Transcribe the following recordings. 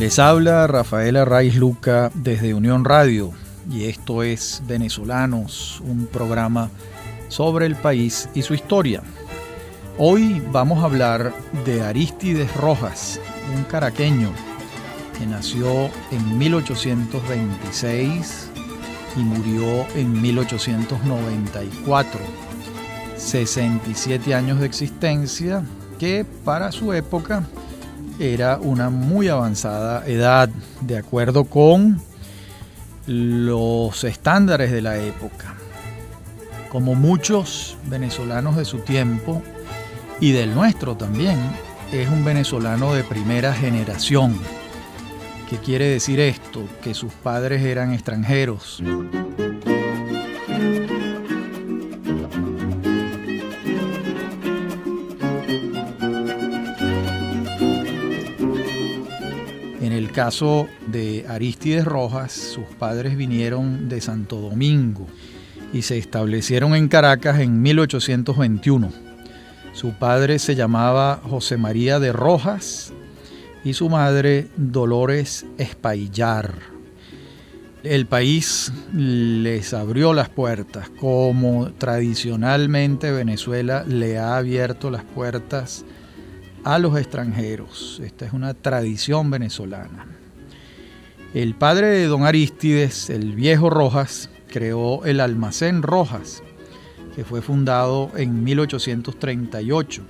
Les habla Rafael Arraiz Luca desde Unión Radio y esto es Venezolanos, un programa sobre el país y su historia. Hoy vamos a hablar de Arístides Rojas, un caraqueño que nació en 1826 y murió en 1894. 67 años de existencia que para su época era una muy avanzada edad, de acuerdo con los estándares de la época. Como muchos venezolanos de su tiempo y del nuestro también, es un venezolano de primera generación. ¿Qué quiere decir esto? Que sus padres eran extranjeros. En el caso de Arístides Rojas, sus padres vinieron de Santo Domingo y se establecieron en Caracas en 1821. Su padre se llamaba José María de Rojas y su madre Dolores Espaillar. El país les abrió las puertas, como tradicionalmente Venezuela le ha abierto las puertas a los extranjeros. Esta es una tradición venezolana. El padre de don Arístides, el viejo Rojas, creó el Almacén Rojas, que fue fundado en 1838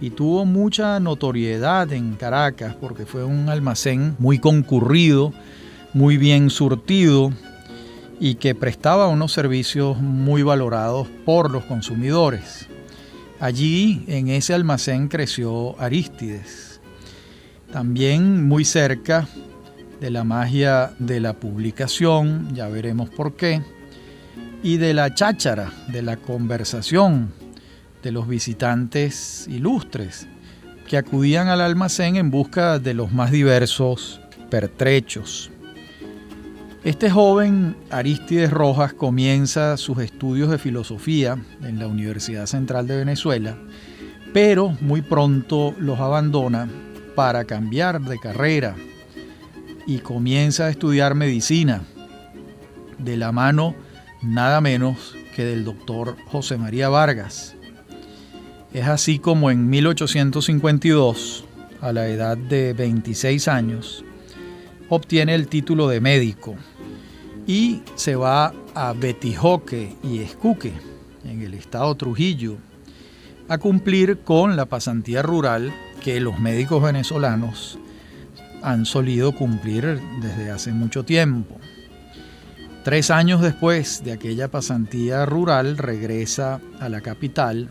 y tuvo mucha notoriedad en Caracas porque fue un almacén muy concurrido, muy bien surtido y que prestaba unos servicios muy valorados por los consumidores. Allí, en ese almacén, creció Arístides. También muy cerca de la magia de la publicación, ya veremos por qué, y de la cháchara, de la conversación de los visitantes ilustres que acudían al almacén en busca de los más diversos pertrechos. Este joven Arístides Rojas comienza sus estudios de filosofía en la Universidad Central de Venezuela, pero muy pronto los abandona para cambiar de carrera y comienza a estudiar medicina de la mano nada menos que del doctor José María Vargas. Es así como en 1852, a la edad de 26 años, obtiene el título de médico y se va a Betijoque y Escuque, en el estado Trujillo, a cumplir con la pasantía rural que los médicos venezolanos han solido cumplir desde hace mucho tiempo. 3 años después de aquella pasantía rural regresa a la capital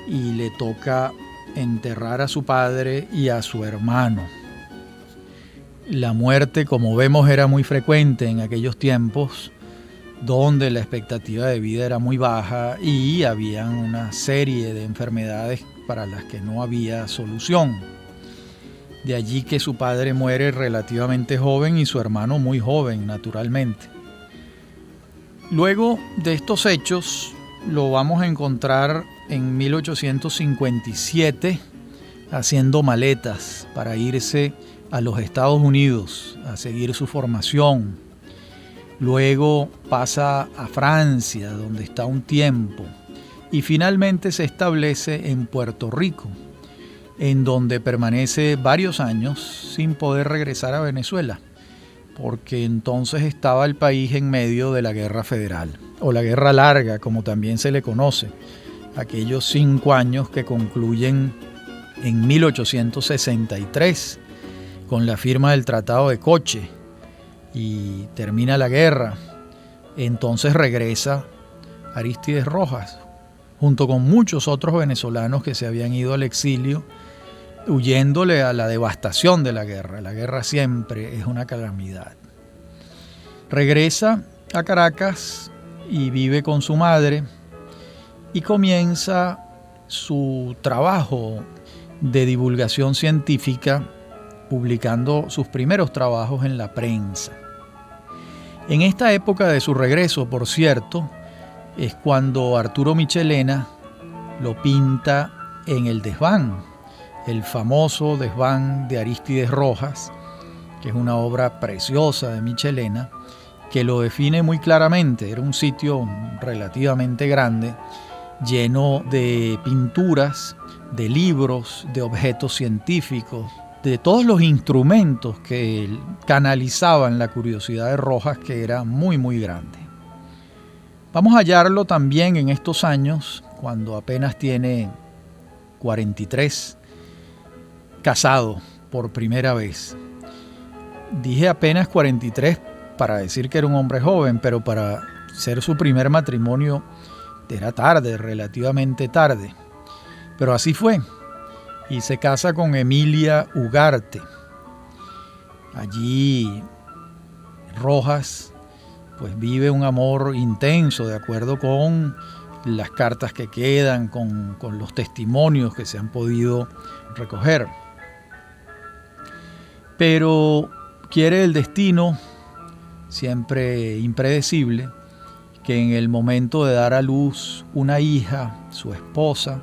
y le toca enterrar a su padre y a su hermano. La muerte, como vemos, era muy frecuente en aquellos tiempos donde la expectativa de vida era muy baja y había una serie de enfermedades para las que no había solución. De allí que su padre muere relativamente joven y su hermano muy joven, naturalmente. Luego de estos hechos lo vamos a encontrar en 1857 haciendo maletas para irse a los Estados Unidos a seguir su formación. Luego pasa a Francia, donde está un tiempo, y finalmente se establece en Puerto Rico, en donde permanece varios años sin poder regresar a Venezuela, porque entonces estaba el país en medio de la Guerra Federal, o la Guerra Larga, como también se le conoce, aquellos 5 años que concluyen en 1863 con la firma del Tratado de Coche y termina la guerra. Entonces regresa Arístides Rojas, junto con muchos otros venezolanos que se habían ido al exilio, huyéndole a la devastación de la guerra. La guerra siempre es una calamidad. Regresa a Caracas y vive con su madre y comienza su trabajo de divulgación científica, publicando sus primeros trabajos en la prensa. En esta época de su regreso, por cierto, es cuando Arturo Michelena lo pinta en el desván, el famoso desván de Arístides Rojas, que es una obra preciosa de Michelena, que lo define muy claramente. Era un sitio relativamente grande, lleno de pinturas, de libros, de objetos científicos, de todos los instrumentos que canalizaban la curiosidad de Rojas, que era muy, muy grande. Vamos a hallarlo también en estos años, cuando apenas tiene 43, casado por primera vez. Dije apenas 43 para decir que era un hombre joven, pero para ser su primer matrimonio era tarde, relativamente tarde. Pero así fue. Y se casa con Emilia Ugarte. Allí Rojas pues vive un amor intenso, de acuerdo con las cartas que quedan, con los testimonios que se han podido recoger. Pero quiere el destino, siempre impredecible, que en el momento de dar a luz una hija, su esposa,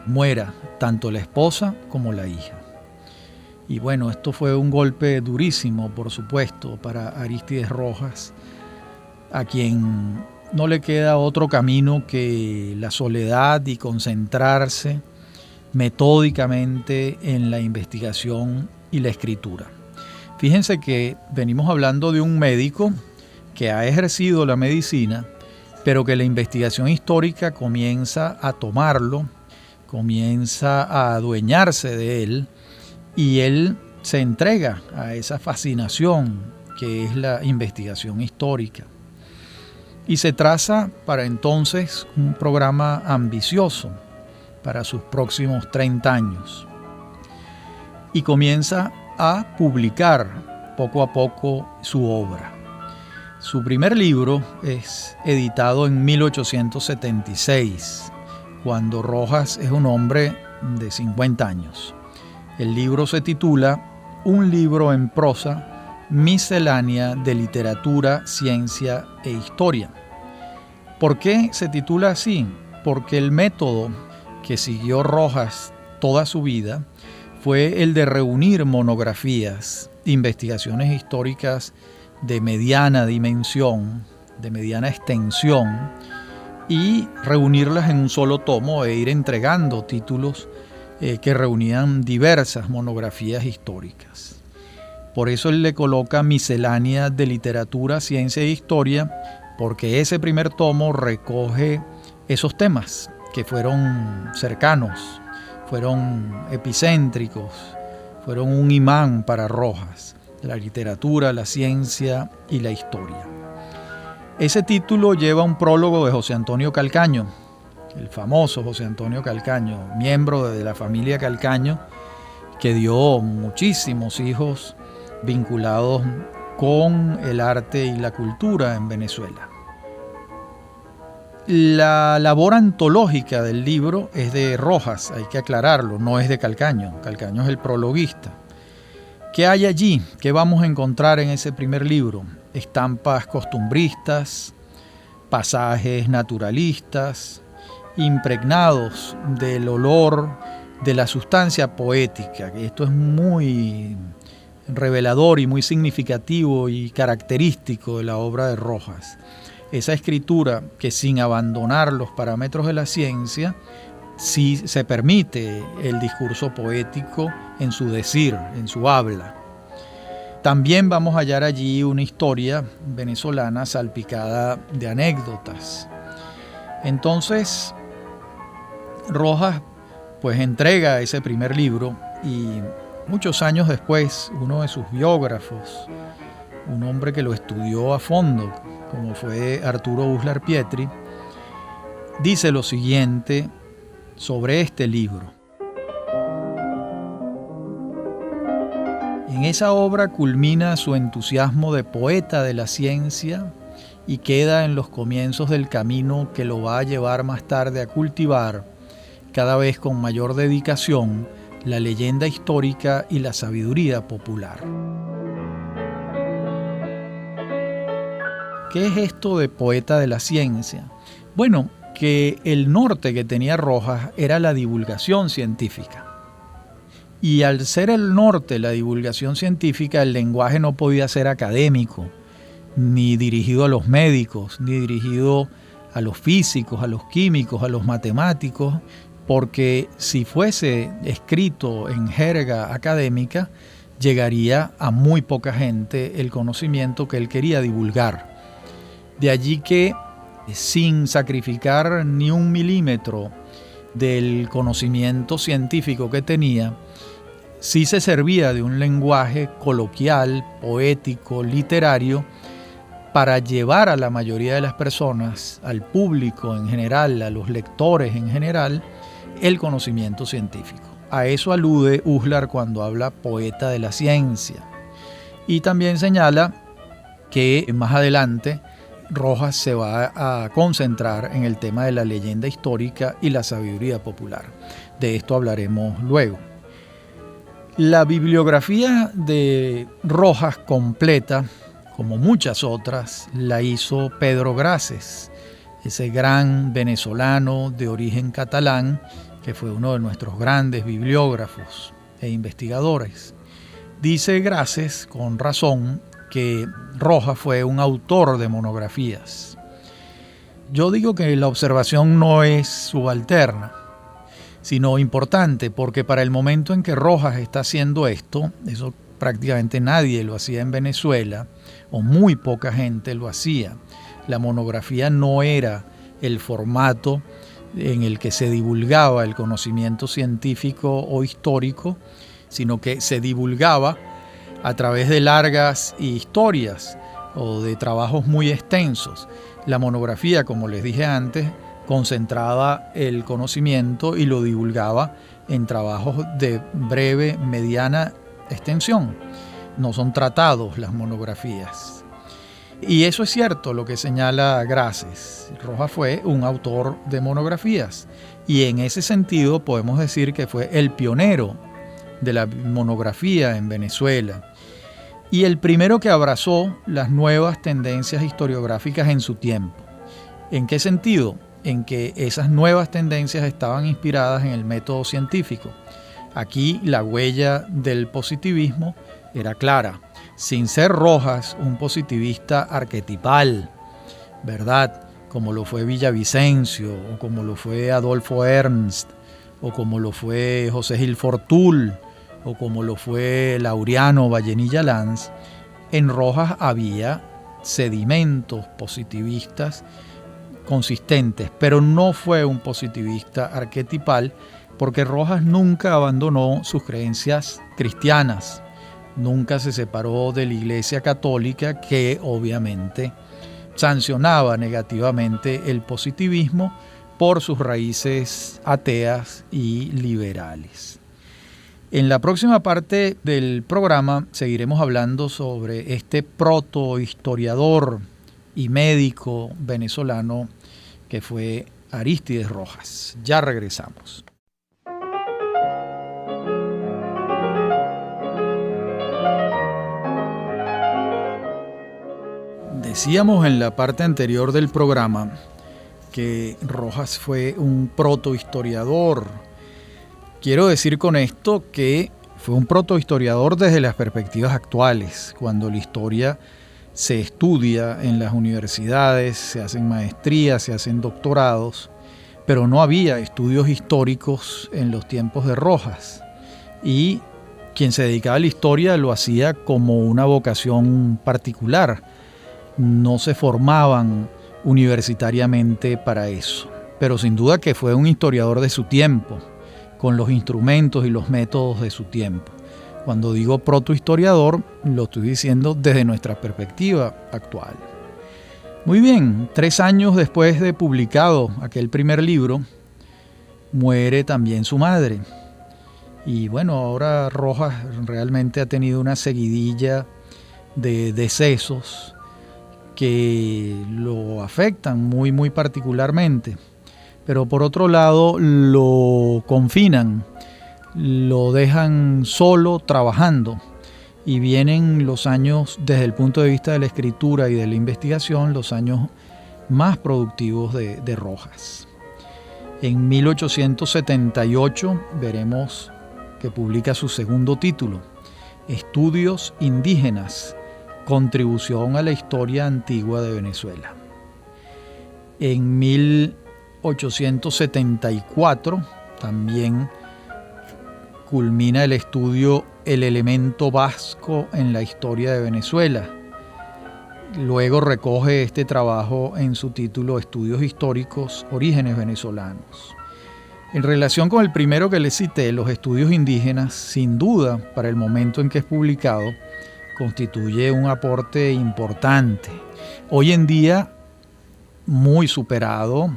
muera tanto la esposa como la hija. Y bueno, esto fue un golpe durísimo, por supuesto, para Arístides Rojas, a quien no le queda otro camino que la soledad y concentrarse metódicamente en la investigación y la escritura. Fíjense que venimos hablando de un médico que ha ejercido la medicina, pero que la investigación histórica comienza a tomarlo, comienza a adueñarse de él, y él se entrega a esa fascinación que es la investigación histórica. Y se traza para entonces un programa ambicioso para sus próximos 30 años. Y comienza a publicar poco a poco su obra. Su primer libro es editado en 1876, cuando Rojas es un hombre de 50 años. El libro se titula Un libro en prosa, miscelánea de literatura, ciencia e historia. ¿Por qué se titula así? Porque el método que siguió Rojas toda su vida fue el de reunir monografías, investigaciones históricas de mediana dimensión, de mediana extensión, y reunirlas en un solo tomo e ir entregando títulos que reunían diversas monografías históricas. Por eso él le coloca miscelánea de literatura, ciencia e historia, porque ese primer tomo recoge esos temas que fueron cercanos, fueron epicéntricos, fueron un imán para Rojas, la literatura, la ciencia y la historia. Ese título lleva un prólogo de José Antonio Calcaño, el famoso José Antonio Calcaño, miembro de la familia Calcaño, que dio muchísimos hijos vinculados con el arte y la cultura en Venezuela. La labor antológica del libro es de Rojas, hay que aclararlo, no es de Calcaño. Calcaño es el prologuista. ¿Qué hay allí? ¿Qué vamos a encontrar en ese primer libro? Estampas costumbristas, pasajes naturalistas, impregnados del olor de la sustancia poética. Esto es muy revelador y muy significativo y característico de la obra de Rojas. Esa escritura que, sin abandonar los parámetros de la ciencia, sí se permite el discurso poético en su decir, en su habla. También vamos a hallar allí una historia venezolana salpicada de anécdotas. Entonces, Rojas pues entrega ese primer libro, y muchos años después uno de sus biógrafos, un hombre que lo estudió a fondo, como fue Arturo Uslar Pietri, dice lo siguiente sobre este libro. En esa obra culmina su entusiasmo de poeta de la ciencia y queda en los comienzos del camino que lo va a llevar más tarde a cultivar, cada vez con mayor dedicación, la leyenda histórica y la sabiduría popular. ¿Qué es esto de poeta de la ciencia? Bueno, que el norte que tenía Rojas era la divulgación científica. Y al ser el norte la divulgación científica, el lenguaje no podía ser académico, ni dirigido a los médicos, ni dirigido a los físicos, a los químicos, a los matemáticos, porque si fuese escrito en jerga académica, llegaría a muy poca gente el conocimiento que él quería divulgar. De allí que, sin sacrificar ni un milímetro del conocimiento científico que tenía, sí se servía de un lenguaje coloquial, poético, literario, para llevar a la mayoría de las personas, al público en general, a los lectores en general, el conocimiento científico. A eso alude Uslar cuando habla poeta de la ciencia. Y también señala que más adelante Rojas se va a concentrar en el tema de la leyenda histórica y la sabiduría popular. De esto hablaremos luego. La bibliografía de Rojas completa, como muchas otras, la hizo Pedro Grases, ese gran venezolano de origen catalán que fue uno de nuestros grandes bibliógrafos e investigadores. Dice Grases, con razón, que Rojas fue un autor de monografías. Yo digo que la observación no es subalterna, sino importante, porque para el momento en que Rojas está haciendo esto, eso prácticamente nadie lo hacía en Venezuela, o muy poca gente lo hacía. La monografía no era el formato en el que se divulgaba el conocimiento científico o histórico, sino que se divulgaba a través de largas historias o de trabajos muy extensos. La monografía, como les dije antes, concentraba el conocimiento y lo divulgaba en trabajos de breve, mediana extensión. No son tratados las monografías. Y eso es cierto lo que señala Grases. Rojas fue un autor de monografías y en ese sentido podemos decir que fue el pionero de la monografía en Venezuela y el primero que abrazó las nuevas tendencias historiográficas en su tiempo. ¿En qué sentido? En que esas nuevas tendencias estaban inspiradas en el método científico. Aquí la huella del positivismo era clara, sin ser Rojas un positivista arquetipal, ¿verdad? Como lo fue Villavicencio, o como lo fue Adolfo Ernst, o como lo fue José Gil Fortul, o como lo fue Laureano Vallenilla Lanz. En Rojas había sedimentos positivistas consistentes, pero no fue un positivista arquetipal, porque Rojas nunca abandonó sus creencias cristianas, nunca se separó de la Iglesia Católica, que obviamente sancionaba negativamente el positivismo por sus raíces ateas y liberales. En la próxima parte del programa seguiremos hablando sobre este protohistoriador y médico venezolano que fue Arístides Rojas. Ya regresamos. Decíamos en la parte anterior del programa que Rojas fue un protohistoriador. Quiero decir con esto que fue un protohistoriador desde las perspectivas actuales, cuando la historia se estudia en las universidades, se hacen maestrías, se hacen doctorados, pero no había estudios históricos en los tiempos de Rojas. Y quien se dedicaba a la historia lo hacía como una vocación particular. No se formaban universitariamente para eso, pero sin duda que fue un historiador de su tiempo, con los instrumentos y los métodos de su tiempo. Cuando digo protohistoriador, lo estoy diciendo desde nuestra perspectiva actual. Muy bien, 3 años después de publicado aquel primer libro, muere también su madre. Y bueno, ahora Rojas realmente ha tenido una seguidilla de decesos que lo afectan muy, muy particularmente. Pero por otro lado lo confinan, lo dejan solo trabajando y vienen los años, desde el punto de vista de la escritura y de la investigación, los años más productivos de Rojas. En 1878 veremos que publica su segundo título, Estudios Indígenas, Contribución a la Historia Antigua de Venezuela. En 1874 también culmina el estudio El elemento vasco en la historia de Venezuela. Luego recoge este trabajo en su título Estudios Históricos, Orígenes Venezolanos. En relación con el primero que les cité, los estudios indígenas, sin duda, para el momento en que es publicado, constituye un aporte importante. Hoy en día, muy superado,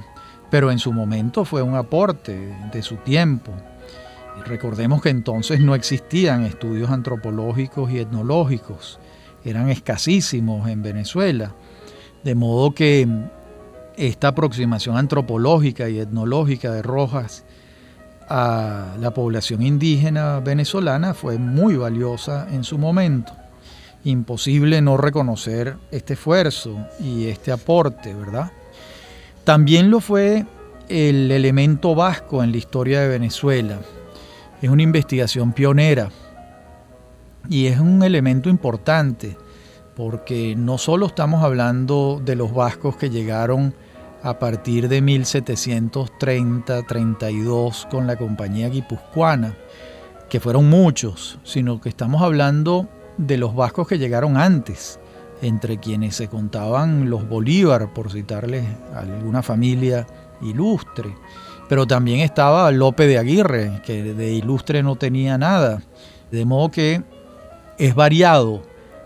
pero en su momento fue un aporte de su tiempo. Recordemos que entonces no existían estudios antropológicos y etnológicos, eran escasísimos en Venezuela, de modo que esta aproximación antropológica y etnológica de Rojas a la población indígena venezolana fue muy valiosa en su momento. Imposible no reconocer este esfuerzo y este aporte, ¿verdad? También lo fue el elemento vasco en la historia de Venezuela. Es una investigación pionera y es un elemento importante porque no solo estamos hablando de los vascos que llegaron a partir de 1730-32 con la compañía guipuzcoana, que fueron muchos, sino que estamos hablando de los vascos que llegaron antes, entre quienes se contaban los Bolívar, por citarles a alguna familia ilustre, pero también estaba Lope de Aguirre, que de ilustre no tenía nada, de modo que es variado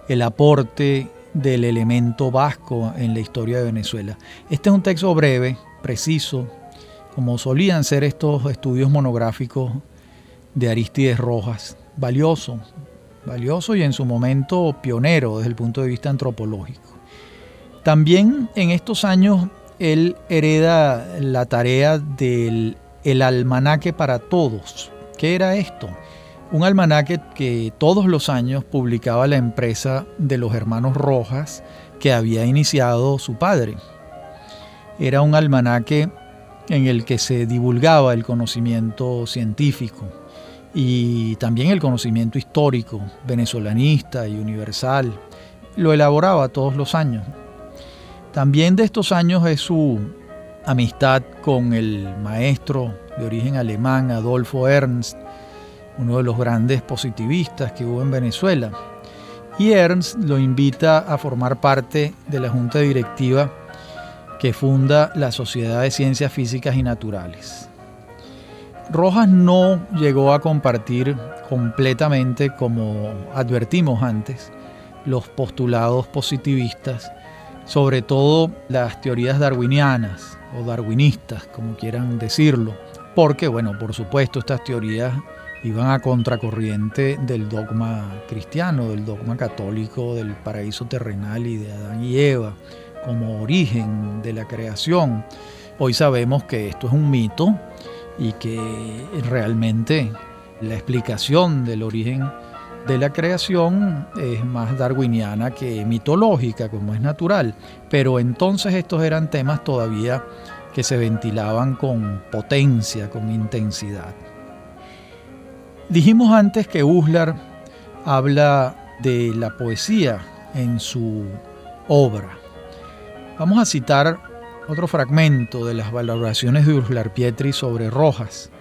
el aporte del elemento vasco en la historia de Venezuela. Este es un texto breve, preciso, como solían ser estos estudios monográficos de Arístides Rojas, valioso y en su momento pionero desde el punto de vista antropológico. También en estos años él hereda la tarea del almanaque para todos. ¿Qué era esto? Un almanaque que todos los años publicaba la empresa de los hermanos Rojas que había iniciado su padre. Era un almanaque en el que se divulgaba el conocimiento científico y también el conocimiento histórico, venezolanista y universal. Lo elaboraba todos los años. También de estos años es su amistad con el maestro de origen alemán Adolfo Ernst, uno de los grandes positivistas que hubo en Venezuela. Y Ernst lo invita a formar parte de la junta directiva que funda la Sociedad de Ciencias Físicas y Naturales. Rojas no llegó a compartir completamente, como advertimos antes, los postulados positivistas, sobre todo las teorías darwinianas o darwinistas, como quieran decirlo, porque, bueno, por supuesto, estas teorías iban a contracorriente del dogma cristiano, del dogma católico del paraíso terrenal y de Adán y Eva como origen de la creación. Hoy sabemos que esto es un mito y que realmente la explicación del origen de la creación es más darwiniana que mitológica, como es natural. Pero entonces estos eran temas todavía que se ventilaban con potencia, con intensidad. Dijimos antes que Uslar habla de la poesía en su obra. Vamos a citar otro fragmento de las valoraciones de Uslar Pietri sobre Rojas.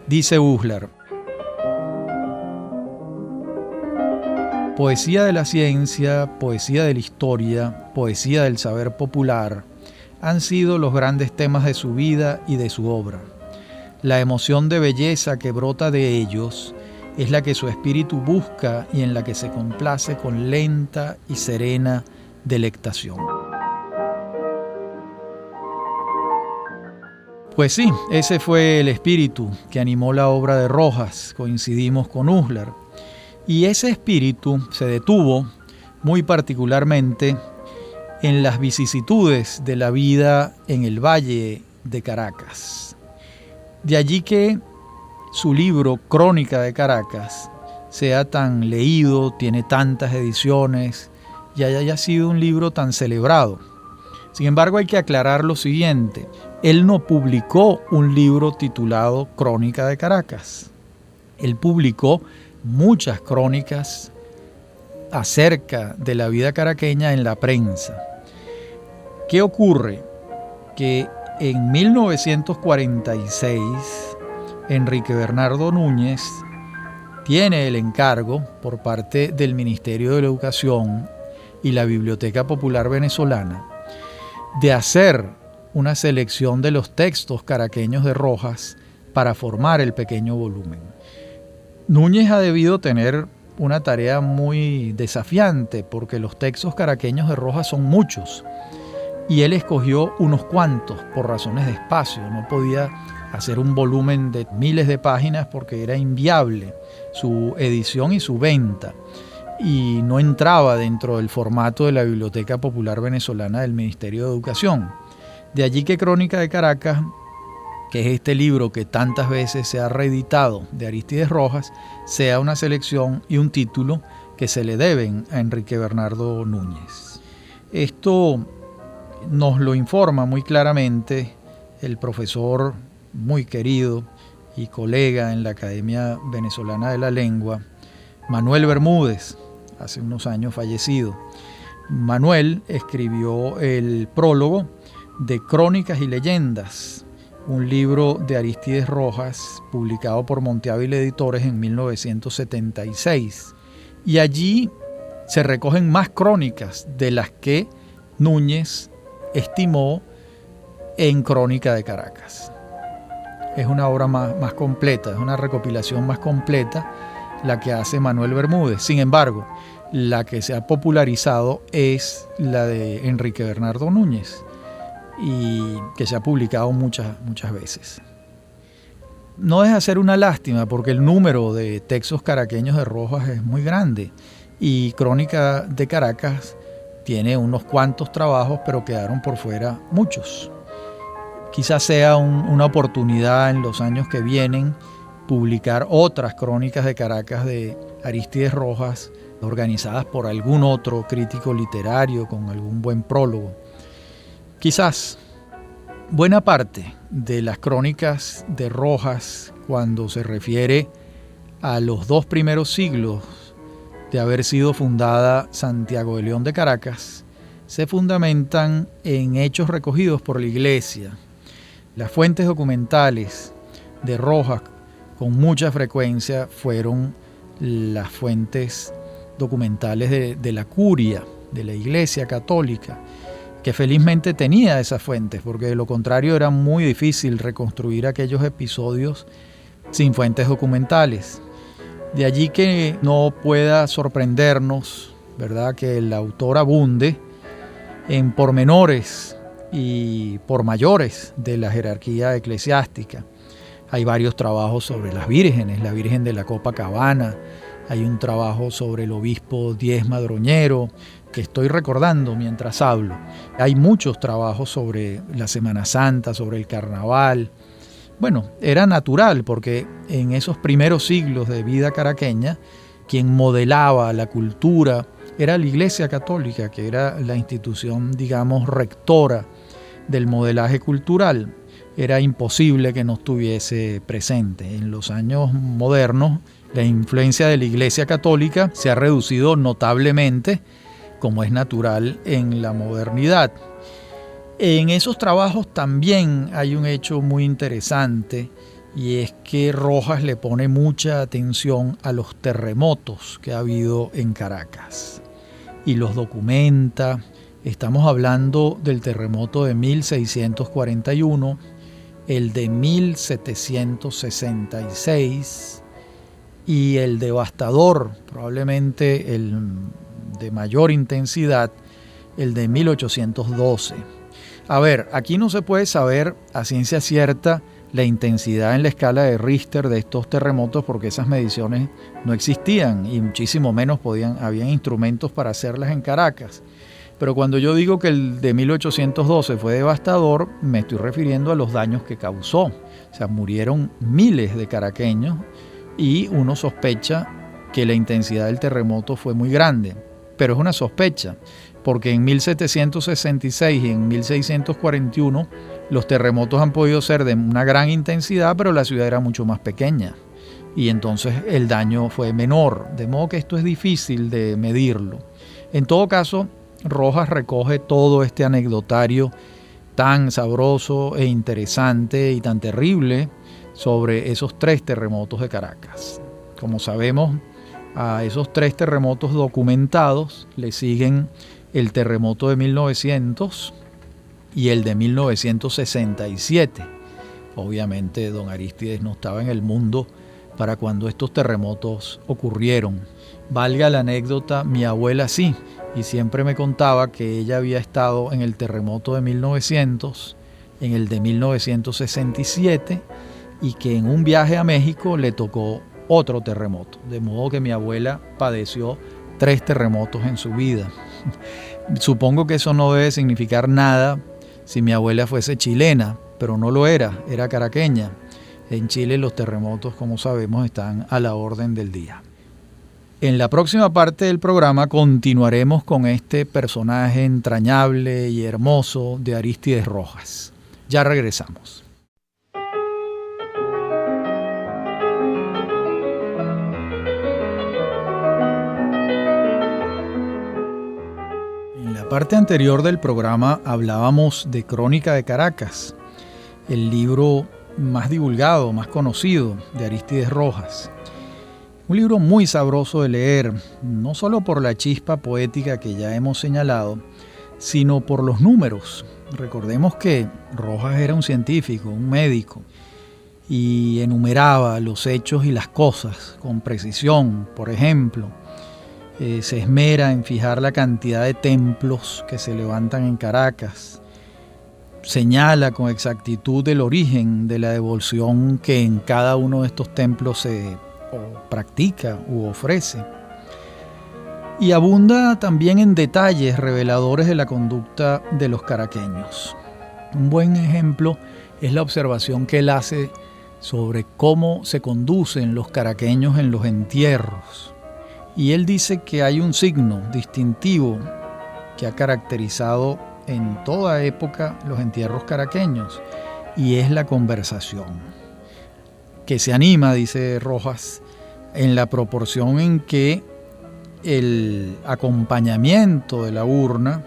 Dice Uslar: poesía de la ciencia, poesía de la historia, poesía del saber popular han sido los grandes temas de su vida y de su obra. La emoción de belleza que brota de ellos es la que su espíritu busca y en la que se complace con lenta y serena delectación. Pues sí, ese fue el espíritu que animó la obra de Rojas, coincidimos con Uslar. Y ese espíritu se detuvo muy particularmente en las vicisitudes de la vida en el Valle de Caracas. De allí que su libro Crónica de Caracas sea tan leído, tiene tantas ediciones y haya sido un libro tan celebrado. Sin embargo, hay que aclarar lo siguiente: él no publicó un libro titulado Crónica de Caracas. Él publicó muchas crónicas acerca de la vida caraqueña en la prensa. ¿Qué ocurre? Que en 1946 Enrique Bernardo Núñez tiene el encargo por parte del Ministerio de la Educación y la Biblioteca Popular Venezolana de hacer una selección de los textos caraqueños de Rojas para formar el pequeño volumen. Núñez ha debido tener una tarea muy desafiante porque los textos caraqueños de Rojas son muchos y él escogió unos cuantos por razones de espacio. No podía hacer un volumen de miles de páginas porque era inviable su edición y su venta, y no entraba dentro del formato de la Biblioteca Popular Venezolana del Ministerio de Educación. De allí que Crónica de Caracas, que es este libro que tantas veces se ha reeditado de Arístides Rojas, sea una selección y un título que se le deben a Enrique Bernardo Núñez. Esto nos lo informa muy claramente el profesor muy querido y colega en la Academia Venezolana de la Lengua, Manuel Bermúdez, hace unos años fallecido. Manuel escribió el prólogo de Crónicas y Leyendas, un libro de Arístides Rojas publicado por Monteávila Editores en 1976. Y allí se recogen más crónicas de las que Núñez estimó en Crónica de Caracas. Es una obra más completa, es una recopilación más completa la que hace Manuel Bermúdez. Sin embargo, la que se ha popularizado es la de Enrique Bernardo Núñez y que se ha publicado muchas veces. No deja de ser una lástima porque el número de textos caraqueños de Rojas es muy grande y Crónica de Caracas tiene unos cuantos trabajos, pero quedaron por fuera muchos. Quizás sea una oportunidad en los años que vienen publicar otras Crónicas de Caracas de Arístides Rojas, organizadas por algún otro crítico literario con algún buen prólogo. Quizás buena parte de las Crónicas de Rojas, cuando se refiere a los 2 primeros siglos de haber sido fundada Santiago de León de Caracas, se fundamentan en hechos recogidos por la Iglesia. Las fuentes documentales de Rojas con mucha frecuencia fueron las fuentes documentales de la curia, de la Iglesia Católica, que felizmente tenía esas fuentes, porque de lo contrario era muy difícil reconstruir aquellos episodios sin fuentes documentales. De allí que no pueda sorprendernos, ¿verdad?, que el autor abunde en pormenores y por mayores de la jerarquía eclesiástica. Hay varios trabajos sobre las vírgenes, la Virgen de la Copacabana, hay un trabajo sobre el obispo Díez Madroñero, que estoy recordando mientras hablo. Hay muchos trabajos sobre la Semana Santa, sobre el Carnaval. Bueno, era natural porque en esos primeros siglos de vida caraqueña, quien modelaba la cultura era la Iglesia Católica, que era la institución, digamos, rectora del modelaje cultural. Era imposible que no estuviese presente. En los años modernos, la influencia de la Iglesia Católica se ha reducido notablemente, como es natural en la modernidad. En esos trabajos también hay un hecho muy interesante, y es que Rojas le pone mucha atención a los terremotos que ha habido en Caracas y los documenta. Estamos hablando del terremoto de 1641, el de 1766 y el devastador, probablemente el de mayor intensidad, el de 1812. A ver, aquí no se puede saber a ciencia cierta la intensidad en la escala de Richter de estos terremotos porque esas mediciones no existían y muchísimo menos habían instrumentos para hacerlas en Caracas. Pero cuando yo digo que el de 1812 fue devastador, me estoy refiriendo a los daños que causó. O sea, murieron miles de caraqueños y uno sospecha que la intensidad del terremoto fue muy grande. Pero es una sospecha, porque en 1766 y en 1641 los terremotos han podido ser de una gran intensidad, pero la ciudad era mucho más pequeña. y entonces el daño fue menor, de modo que esto es difícil de medirlo. En todo caso, Rojas recoge todo este anecdotario tan sabroso e interesante y tan terrible sobre esos 3 terremotos de Caracas. Como sabemos, a esos 3 terremotos documentados le siguen el terremoto de 1900 y el de 1967. Obviamente don Arístides no estaba en el mundo para cuando estos terremotos ocurrieron. Valga la anécdota, mi abuela sí, y siempre me contaba que ella había estado en el terremoto de 1900, en el de 1967, y que en un viaje a México le tocó otro terremoto. De modo que mi abuela padeció 3 terremotos en su vida. Supongo que eso no debe significar nada si mi abuela fuese chilena, pero no lo era caraqueña. En Chile los terremotos, como sabemos, están a la orden del día. En la próxima parte del programa continuaremos con este personaje entrañable y hermoso de Arístides Rojas. Ya regresamos. En la parte anterior del programa hablábamos de Crónica de Caracas, el libro más divulgado, más conocido de Arístides Rojas. Un libro muy sabroso de leer, no solo por la chispa poética que ya hemos señalado, sino por los números. Recordemos que Rojas era un científico, un médico, y enumeraba los hechos y las cosas con precisión. Por ejemplo, se esmera en fijar la cantidad de templos que se levantan en Caracas. Señala con exactitud el origen de la devoción que en cada uno de estos templos se practica u ofrece. Y abunda también en detalles reveladores de la conducta de los caraqueños. Un buen ejemplo es la observación que él hace sobre cómo se conducen los caraqueños en los entierros. Y él dice que hay un signo distintivo que ha caracterizado en toda época los entierros caraqueños, y es la conversación, que se anima, dice Rojas, en la proporción en que el acompañamiento de la urna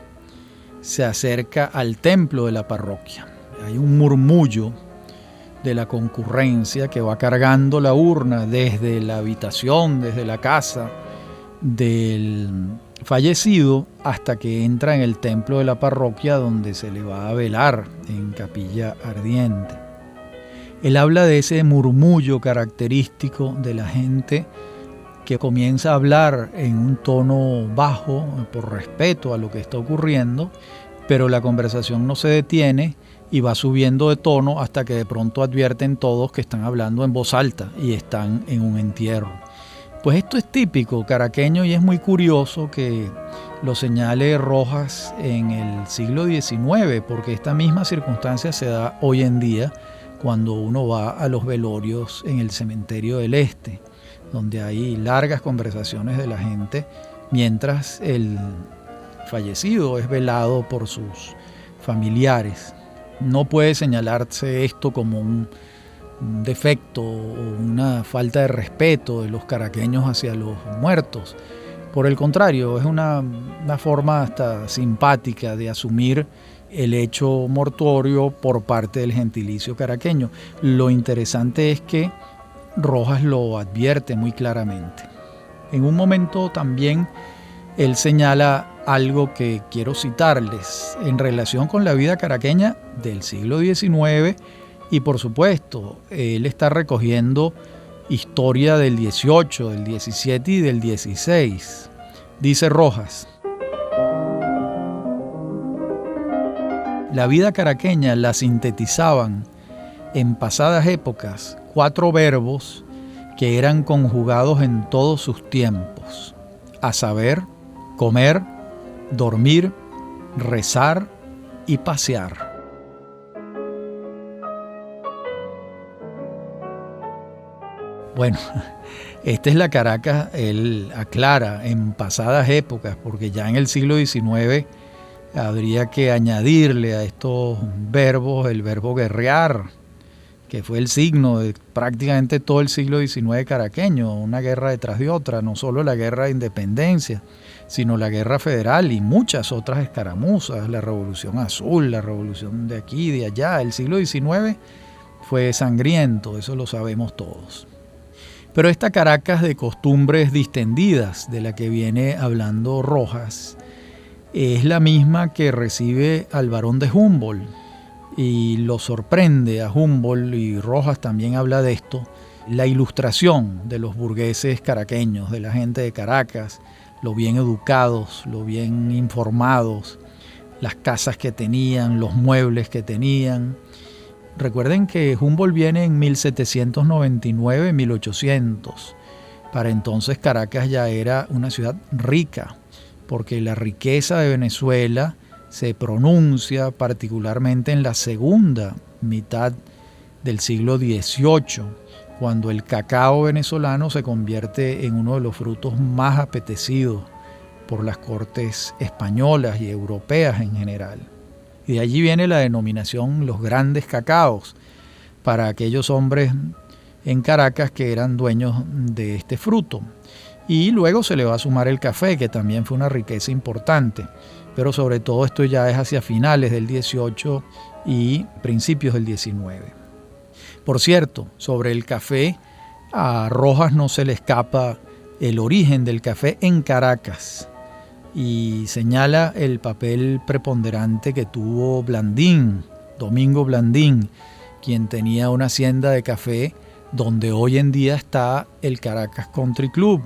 se acerca al templo de la parroquia. Hay un murmullo de la concurrencia que va cargando la urna desde la habitación, desde la casa del fallecido hasta que entra en el templo de la parroquia, donde se le va a velar en capilla ardiente. Él habla de ese murmullo característico de la gente que comienza a hablar en un tono bajo por respeto a lo que está ocurriendo, pero la conversación no se detiene y va subiendo de tono hasta que de pronto advierten todos que están hablando en voz alta y están en un entierro. Pues esto es típico caraqueño y es muy curioso que lo señale Rojas en el siglo XIX, porque esta misma circunstancia se da hoy en día cuando uno va a los velorios en el cementerio del Este, donde hay largas conversaciones de la gente mientras el fallecido es velado por sus familiares. No puede señalarse esto como un defecto o una falta de respeto de los caraqueños hacia los muertos. Por el contrario, es una forma hasta simpática de asumir el hecho mortuorio por parte del gentilicio caraqueño. Lo interesante es que Rojas lo advierte muy claramente. En un momento también él señala algo que quiero citarles en relación con la vida caraqueña del siglo XIX. Y por supuesto, él está recogiendo historia del 18, del 17 y del 16. Dice Rojas: la vida caraqueña la sintetizaban en pasadas épocas 4 verbos que eran conjugados en todos sus tiempos, a saber, comer, dormir, rezar y pasear. Bueno, esta es la Caracas, él aclara, en pasadas épocas, porque ya en el siglo XIX habría que añadirle a estos verbos el verbo guerrear, que fue el signo de prácticamente todo el siglo XIX caraqueño, una guerra detrás de otra, no solo la guerra de independencia, sino la guerra federal y muchas otras escaramuzas, la Revolución Azul, la revolución de aquí, de allá. El siglo XIX fue sangriento, eso lo sabemos todos. Pero esta Caracas de costumbres distendidas, de la que viene hablando Rojas, es la misma que recibe al barón de Humboldt, y lo sorprende a Humboldt, y Rojas también habla de esto, la ilustración de los burgueses caraqueños, de la gente de Caracas, lo bien educados, lo bien informados, las casas que tenían, los muebles que tenían. Recuerden que Humboldt viene en 1799, 1800. Para entonces Caracas ya era una ciudad rica, porque la riqueza de Venezuela se pronuncia particularmente en la segunda mitad del siglo XVIII, cuando el cacao venezolano se convierte en uno de los frutos más apetecidos por las cortes españolas y europeas en general. Y de allí viene la denominación los grandes cacaos para aquellos hombres en Caracas que eran dueños de este fruto. Y luego se le va a sumar el café, que también fue una riqueza importante. Pero sobre todo esto ya es hacia finales del 18 y principios del 19. Por cierto, sobre el café, a Rojas no se le escapa el origen del café en Caracas y señala el papel preponderante que tuvo Blandín, Domingo Blandín, quien tenía una hacienda de café donde hoy en día está el Caracas Country Club.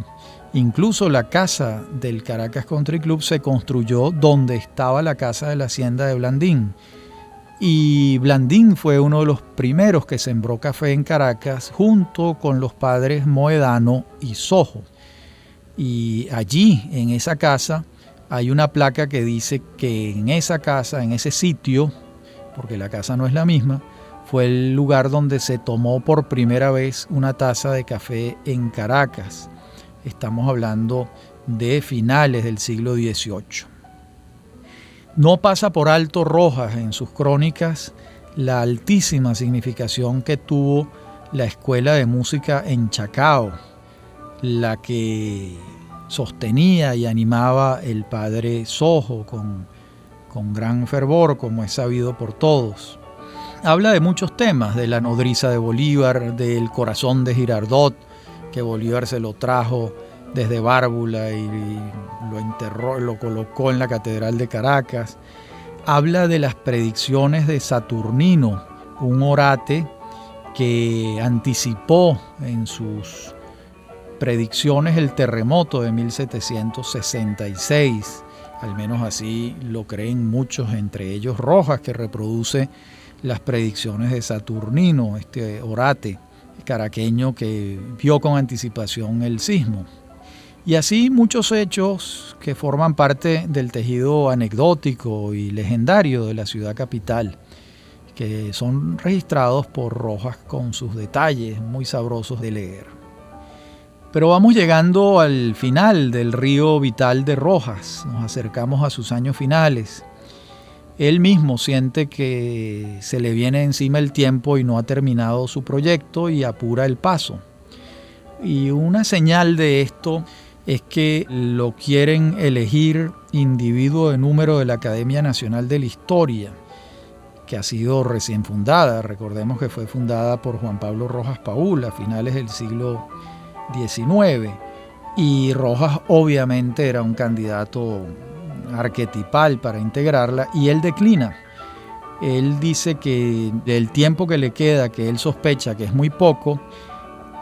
Incluso la casa del Caracas Country Club se construyó donde estaba la casa de la hacienda de Blandín. Y Blandín fue uno de los primeros que sembró café en Caracas junto con los padres Moedano y Sojo. Y allí, en esa casa, hay una placa que dice que en esa casa, en ese sitio, porque la casa no es la misma, fue el lugar donde se tomó por primera vez una taza de café en Caracas. Estamos hablando de finales del siglo XVIII. No pasa por alto Rojas en sus crónicas la altísima significación que tuvo la escuela de música en Chacao, la que sostenía y animaba el padre Sojo con gran fervor, como es sabido por todos. Habla de muchos temas, de la nodriza de Bolívar, del corazón de Girardot, que Bolívar se lo trajo desde Bárbula y lo enterró, lo colocó en la Catedral de Caracas. Habla de las predicciones de Saturnino, un orate que anticipó en sus predicciones el terremoto de 1766. Al menos así lo creen muchos, entre ellos Rojas, que reproduce las predicciones de Saturnino, este orate caraqueño que vio con anticipación el sismo. Y así muchos hechos que forman parte del tejido anecdótico y legendario de la ciudad capital, que son registrados por Rojas con sus detalles muy sabrosos de leer. Pero vamos llegando al final del río vital de Rojas, nos acercamos a sus años finales. Él mismo siente que se le viene encima el tiempo y no ha terminado su proyecto y apura el paso. Y una señal de esto es que lo quieren elegir individuo de número de la Academia Nacional de la Historia, que ha sido recién fundada. Recordemos que fue fundada por Juan Pablo Rojas Paul a finales del siglo XIX. Y Rojas obviamente era un candidato arquetipal para integrarla y él declina. Él dice que del tiempo que le queda, que él sospecha que es muy poco,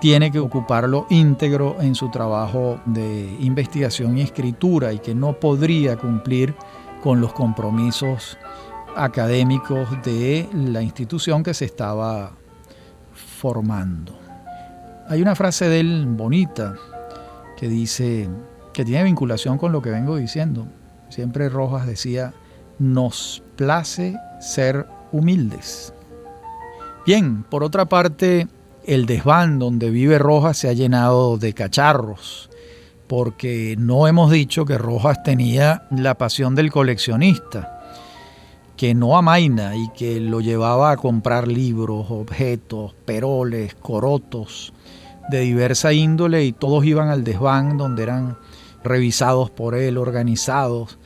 tiene que ocuparlo íntegro en su trabajo de investigación y escritura y que no podría cumplir con los compromisos académicos de la institución que se estaba formando. Hay una frase de él bonita que dice, que tiene vinculación con lo que vengo diciendo. Siempre Rojas decía, nos place ser humildes. Bien, por otra parte, el desván donde vive Rojas se ha llenado de cacharros, porque no hemos dicho que Rojas tenía la pasión del coleccionista, que no amaina y que lo llevaba a comprar libros, objetos, peroles, corotos de diversa índole, y todos iban al desván donde eran revisados por él, organizados.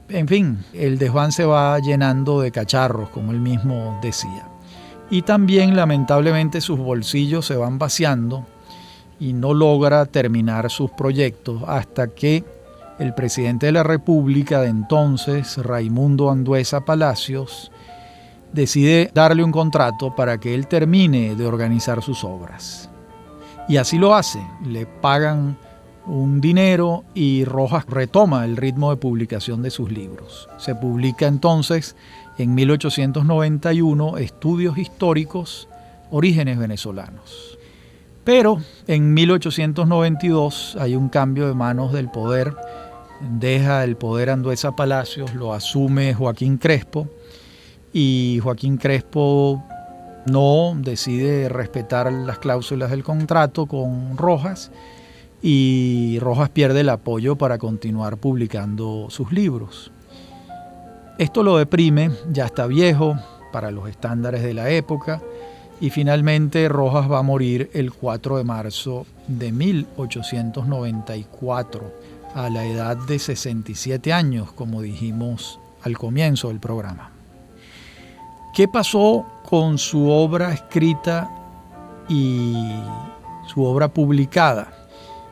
En fin, el desván se va llenando de cacharros, como él mismo decía. Y también, lamentablemente, sus bolsillos se van vaciando y no logra terminar sus proyectos hasta que el presidente de la República de entonces, Raimundo Andueza Palacios, decide darle un contrato para que él termine de organizar sus obras. Y así lo hace, le pagan un dinero y Rojas retoma el ritmo de publicación de sus libros. Se publica entonces en 1891 Estudios históricos, orígenes venezolanos. Pero en 1892 hay un cambio de manos del poder, deja el poder Andueza Palacios, lo asume Joaquín Crespo, y Joaquín Crespo no decide respetar las cláusulas del contrato con Rojas, y Rojas pierde el apoyo para continuar publicando sus libros. Esto lo deprime, ya está viejo para los estándares de la época, y finalmente Rojas va a morir el 4 de marzo de 1894 a la edad de 67 años, como dijimos al comienzo del programa. ¿Qué pasó con su obra escrita y su obra publicada?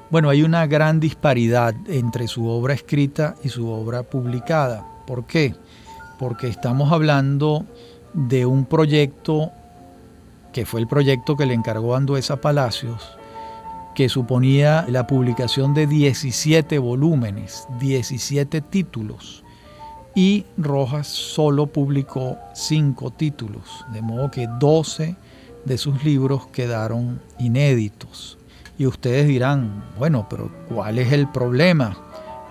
Bueno, hay una gran disparidad entre su obra escrita y su obra publicada. ¿Por qué? Porque estamos hablando de un proyecto que fue el proyecto que le encargó Andueza Palacios, que suponía la publicación de 17 volúmenes, 17 títulos, y Rojas solo publicó 5 títulos, de modo que 12 de sus libros quedaron inéditos. Y ustedes dirán, bueno, pero ¿cuál es el problema?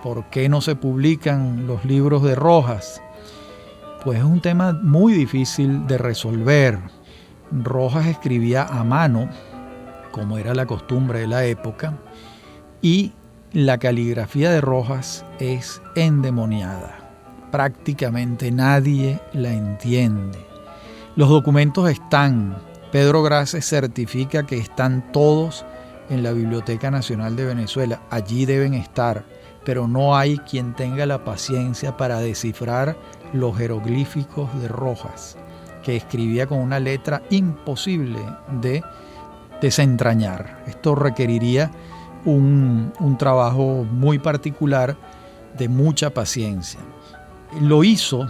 ¿Por qué no se publican los libros de Rojas? Pues es un tema muy difícil de resolver. Rojas escribía a mano, como era la costumbre de la época, y la caligrafía de Rojas es endemoniada. Prácticamente nadie la entiende. Los documentos están, Pedro Graces certifica que están todos en la Biblioteca Nacional de Venezuela, allí deben estar, pero no hay quien tenga la paciencia para descifrar los jeroglíficos de Rojas, que escribía con una letra imposible de desentrañar. Esto requeriría un trabajo muy particular, de mucha paciencia. Lo hizo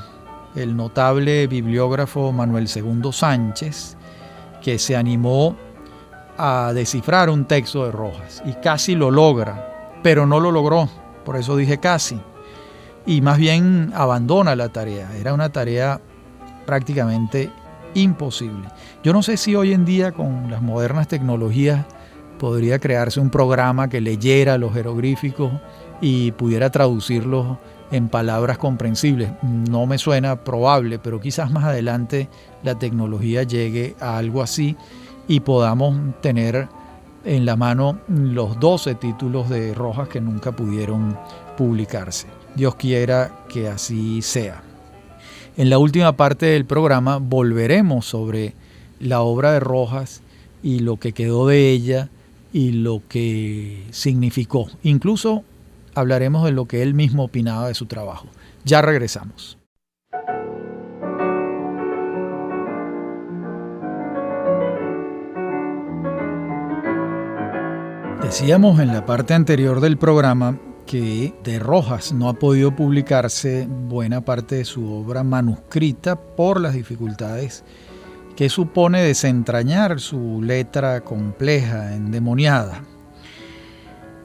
el notable bibliógrafo Manuel II Sánchez, que se animó a descifrar un texto de Rojas y casi lo logra, pero no lo logró, por eso dije casi, y más bien abandona la tarea. Era una tarea prácticamente imposible. Yo no sé si hoy en día con las modernas tecnologías podría crearse un programa que leyera los jeroglíficos y pudiera traducirlos en palabras comprensibles. No me suena probable, pero quizás más adelante la tecnología llegue a algo así y podamos tener en la mano los 12 títulos de Rojas que nunca pudieron publicarse. Dios quiera que así sea. En la última parte del programa volveremos sobre la obra de Rojas y lo que quedó de ella y lo que significó. Incluso hablaremos de lo que él mismo opinaba de su trabajo. Ya regresamos. Decíamos en la parte anterior del programa que de Rojas no ha podido publicarse buena parte de su obra manuscrita por las dificultades que supone desentrañar su letra compleja, endemoniada.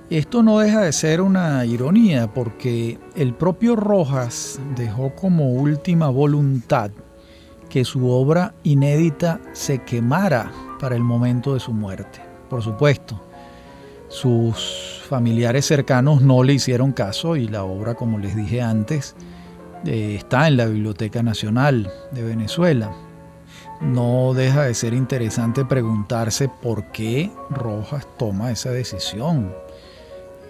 Esto no deja de ser una ironía, porque el propio Rojas dejó como última voluntad que su obra inédita se quemara para el momento de su muerte. Por supuesto, sus familiares cercanos no le hicieron caso y la obra, como les dije antes, está en la Biblioteca Nacional de Venezuela. No deja de ser interesante preguntarse por qué Rojas toma esa decisión.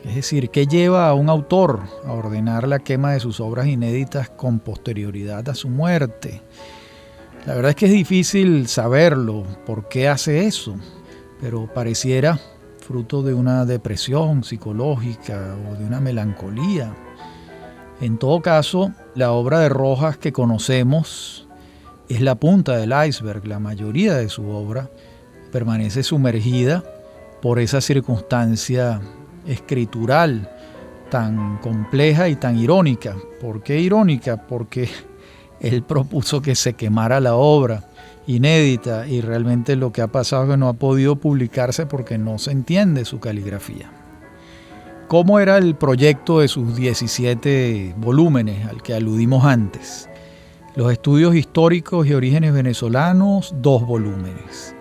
Es decir, ¿qué lleva a un autor a ordenar la quema de sus obras inéditas con posterioridad a su muerte? La verdad es que es difícil saberlo, por qué hace eso, pero pareciera fruto de una depresión psicológica o de una melancolía. En todo caso, la obra de Rojas que conocemos es la punta del iceberg. La mayoría de su obra permanece sumergida por esa circunstancia escritural tan compleja y tan irónica. ¿Por qué irónica? Porque él propuso que se quemara la obra inédita y realmente lo que ha pasado es que no ha podido publicarse porque no se entiende su caligrafía. ¿Cómo era el proyecto de sus 17 volúmenes al que aludimos antes? Los estudios históricos y orígenes venezolanos, 2 volúmenes.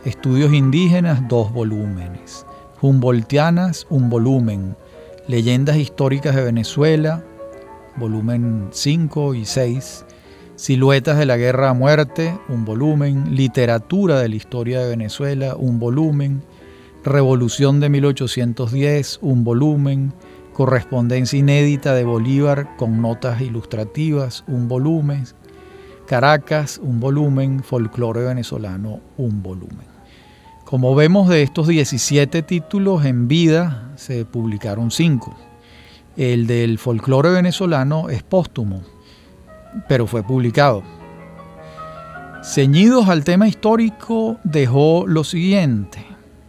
Estudios indígenas, 2 volúmenes. Humboldtianas, 1 volumen. Leyendas históricas de Venezuela, volumen 5 y 6. Siluetas de la guerra a muerte, 1 volumen. Literatura de la historia de Venezuela, 1 volumen. Revolución de 1810, 1 volumen. Correspondencia inédita de Bolívar con notas ilustrativas, 1 volumen. Caracas, 1 volumen. Folclore venezolano, 1 volumen. Como vemos, de estos 17 títulos en vida se publicaron 5. El del folclore venezolano es póstumo, pero fue publicado. Ceñidos al tema histórico, dejó lo siguiente: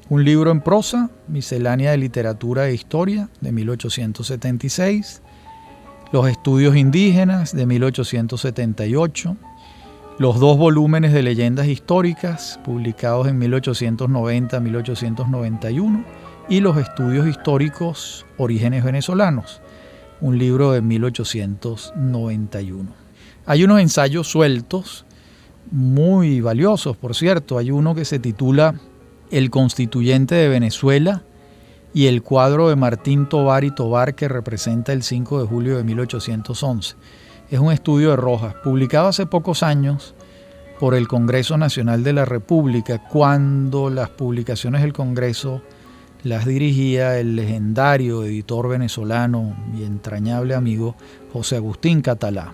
un libro en prosa, Miscelánea de Literatura e Historia, de 1876, Los Estudios Indígenas, de 1878, los 2 volúmenes de Leyendas Históricas, publicados en 1890-1891, y Los Estudios Históricos, Orígenes Venezolanos, un libro de 1891. Hay unos ensayos sueltos, muy valiosos, por cierto. Hay uno que se titula El Constituyente de Venezuela y el cuadro de Martín Tovar y Tovar que representa el 5 de julio de 1811. Es un estudio de Rojas, publicado hace pocos años por el Congreso Nacional de la República, cuando las publicaciones del Congreso las dirigía el legendario editor venezolano y entrañable amigo José Agustín Catalá.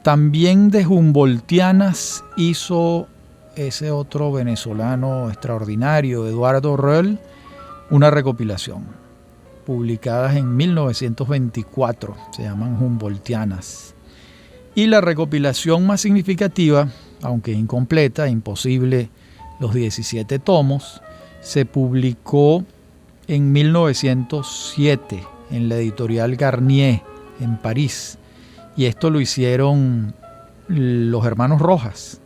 También de Humboldtianas hizo ese otro venezolano extraordinario, Eduardo Roel, una recopilación, publicadas en 1924, se llaman Humboldtianas. Y la recopilación más significativa, aunque incompleta, imposible los 17 tomos, se publicó en 1907 en la editorial Garnier, en París, y esto lo hicieron los hermanos Rojas,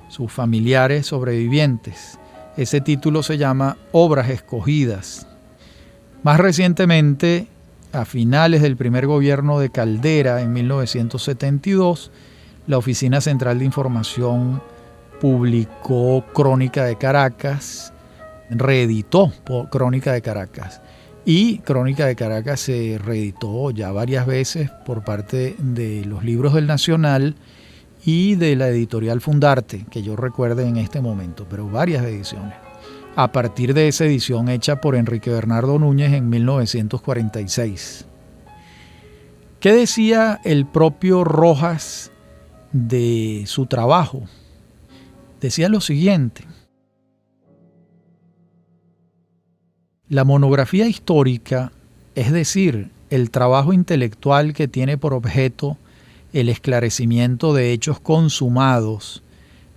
sus familiares sobrevivientes. Ese título se llama Obras Escogidas. Más recientemente, a finales del primer gobierno de Caldera, en 1972, la Oficina Central de Información publicó Crónica de Caracas, reeditó Crónica de Caracas. Y Crónica de Caracas se reeditó ya varias veces por parte de los Libros del Nacional y de la editorial Fundarte, que yo recuerde en este momento, pero varias ediciones, a partir de esa edición hecha por Enrique Bernardo Núñez en 1946. ¿Qué decía el propio Rojas de su trabajo? Decía lo siguiente: la monografía histórica, es decir, el trabajo intelectual que tiene por objeto el esclarecimiento de hechos consumados,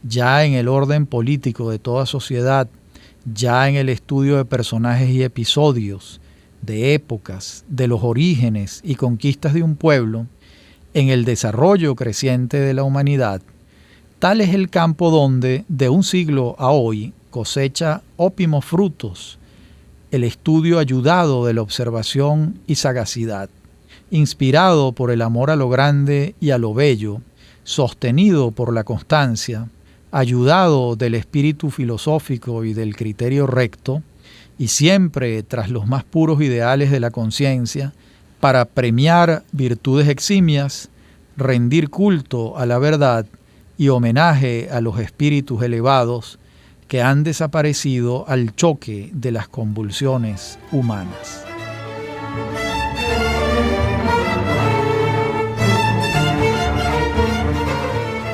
ya en el orden político de toda sociedad, ya en el estudio de personajes y episodios, de épocas, de los orígenes y conquistas de un pueblo, en el desarrollo creciente de la humanidad, tal es el campo donde, de un siglo a hoy, cosecha ópimos frutos el estudio ayudado de la observación y sagacidad, inspirado por el amor a lo grande y a lo bello, sostenido por la constancia, ayudado del espíritu filosófico y del criterio recto, y siempre tras los más puros ideales de la conciencia, para premiar virtudes eximias, rendir culto a la verdad y homenaje a los espíritus elevados que han desaparecido al choque de las convulsiones humanas.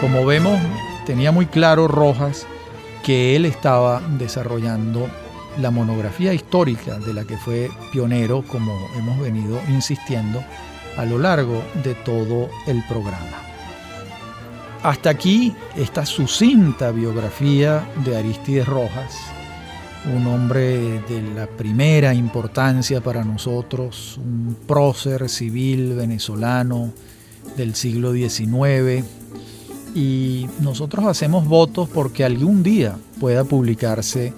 Como vemos, tenía muy claro Rojas que él estaba desarrollando la monografía histórica de la que fue pionero, como hemos venido insistiendo a lo largo de todo el programa. Hasta aquí esta sucinta biografía de Arístides Rojas, un hombre de la primera importancia para nosotros, un prócer civil venezolano del siglo XIX, y nosotros hacemos votos porque algún día pueda publicarse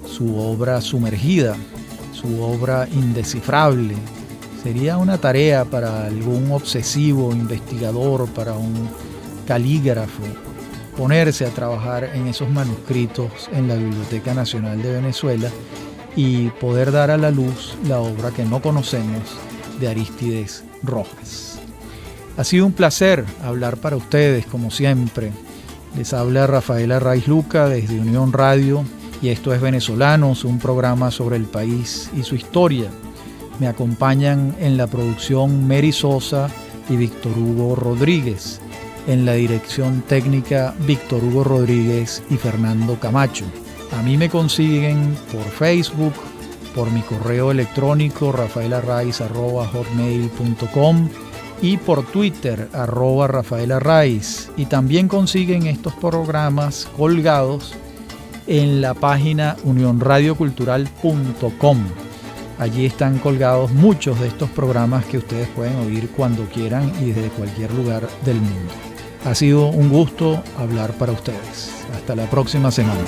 su obra sumergida, su obra indescifrable. Sería una tarea para algún obsesivo investigador, para un calígrafo, ponerse a trabajar en esos manuscritos en la Biblioteca Nacional de Venezuela y poder dar a la luz la obra que no conocemos de Arístides Rojas. Ha sido un placer hablar para ustedes, como siempre. Les habla Rafael Arraiz Luca desde Unión Radio y esto es Venezolanos, un programa sobre el país y su historia. Me acompañan en la producción Mary Sosa y Víctor Hugo Rodríguez. En la dirección técnica Víctor Hugo Rodríguez y Fernando Camacho. A mí me consiguen por Facebook, por mi correo electrónico rafaelarraiz@hotmail.com y por Twitter @RafaelArraiz. Y también consiguen estos programas colgados en la página unionradiocultural.com. Allí están colgados muchos de estos programas que ustedes pueden oír cuando quieran y desde cualquier lugar del mundo. Ha sido un gusto hablar para ustedes. Hasta la próxima semana.